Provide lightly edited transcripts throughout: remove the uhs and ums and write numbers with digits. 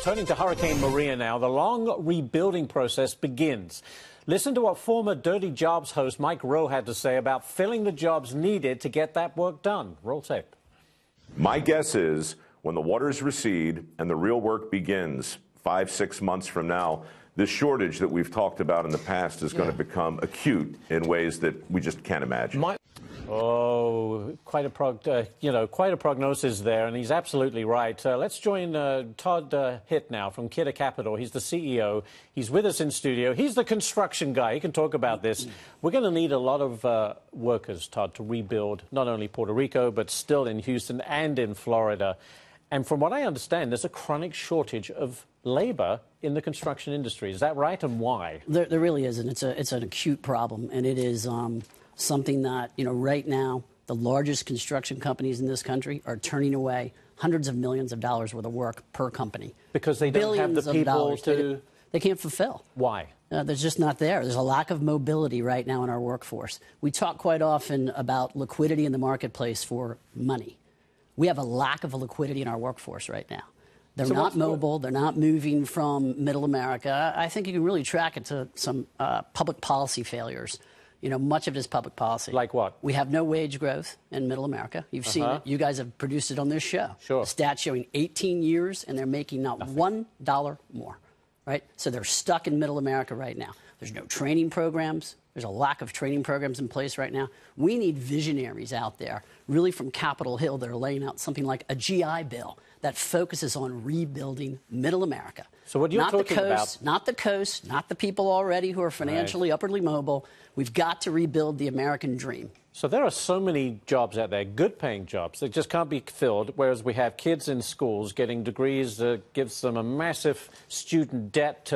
Turning to Hurricane Maria now, the long rebuilding process begins. Listen to what former Dirty Jobs host Mike Rowe had to say about filling the jobs needed to get that work done. Roll tape. My guess is when the waters recede and the real work begins 5-6 months from now, this shortage that we've talked about in the past is going to become acute in ways that we just can't imagine. Quite a prognosis there, and he's absolutely right. Let's join Todd Hitt now from Kiddar Capital. He's the CEO. He's with us in studio. He's the construction guy. He can talk about this. We're going to need a lot of workers, Todd, to rebuild not only Puerto Rico, but still in Houston and in Florida. And from what I understand, there's a chronic shortage of labor in the construction industry. Is that right, and why? There really isn't. It's an acute problem, and it is something that, right now, the largest construction companies in this country are turning away hundreds of millions of dollars worth of work per company. Because they don't have the people to... They can't fulfill. Why? There's just not there. There's a lack of mobility right now in our workforce. We talk quite often about liquidity in the marketplace for money. We have a lack of liquidity in our workforce right now. They're not mobile. They're not moving from middle America. I think you can really track it to some public policy failures. Much of it is public policy. Like what? We have no wage growth in middle America. You've seen it. You guys have produced it on this show. Sure. A stat showing 18 years, and they're making not $1 more, right? So they're stuck in middle America right now. There's no training programs. There's a lack of training programs in place right now. We need visionaries out there, really from Capitol Hill, that are laying out something like a GI Bill that focuses on rebuilding middle America. So what you're talking about... Not the coast, not the people already who are financially upwardly mobile. We've got to rebuild the American dream. So there are so many jobs out there, good-paying jobs, that just can't be filled, whereas we have kids in schools getting degrees that gives them a massive student debt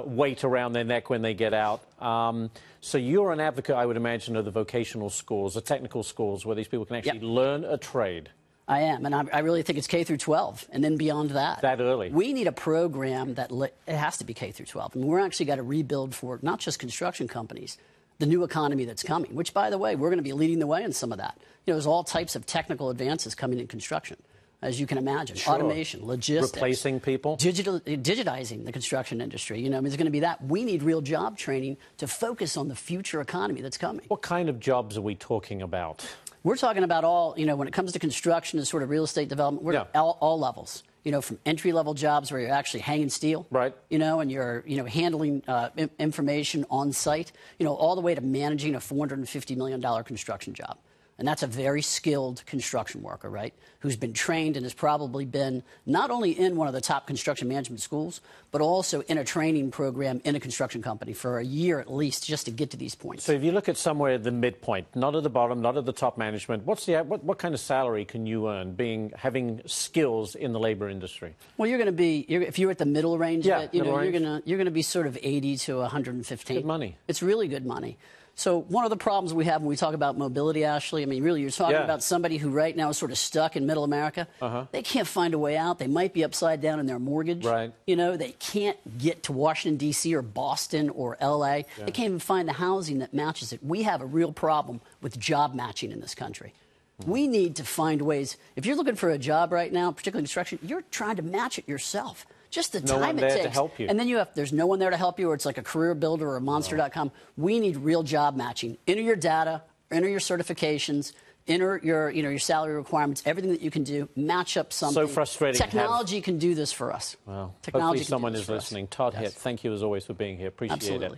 weight around their neck when they get out. So you're an advocate, I would imagine, of the vocational schools, the technical schools, where these people can actually learn a trade. I am, and I really think it's K through 12, and then beyond that. That early. We need a program that it has to be K through 12. And we're actually got to rebuild for not just construction companies, the new economy that's coming, which, by the way, we're going to be leading the way in some of that. There's all types of technical advances coming in construction, as you can imagine. Sure. Automation, logistics. Replacing people. Digitizing the construction industry. There's going to be that. We need real job training to focus on the future economy that's coming. What kind of jobs are we talking about? We're talking about all, when it comes to construction and sort of real estate development, we're all levels. From entry-level jobs where you're actually hanging steel, right? And you're, handling information on site, all the way to managing a $450 million construction job. And that's a very skilled construction worker, right, who's been trained and has probably been not only in one of the top construction management schools, but also in a training program in a construction company for a year at least, just to get to these points. So if you look at somewhere at the midpoint, not at the bottom, not at the top management, what kind of salary can you earn having skills in the labor industry? Well, you're going to be, if you're at the middle range of it, you're going to be sort of 80 to 115. Good money. It's really good money. So one of the problems we have when we talk about mobility, Ashley, really, you're talking about somebody who right now is sort of stuck in middle America. They can't find a way out. They might be upside down in their mortgage. Right. They can't get to Washington, D.C. or Boston or L.A. They can't even find the housing that matches it. We have a real problem with job matching in this country. We need to find ways. If you're looking for a job right now, particularly construction, you're trying to match it yourself. Just the time it takes. No one there to help you. And then there's no one there to help you, or it's like a career builder or a monster.com. We need real job matching. Enter your data, enter your certifications, enter your salary requirements, everything that you can do, match up something. So frustrating. Technology can do this for us. Well, Technology hopefully someone is listening. Todd Hitt, thank you as always for being here. Appreciate it.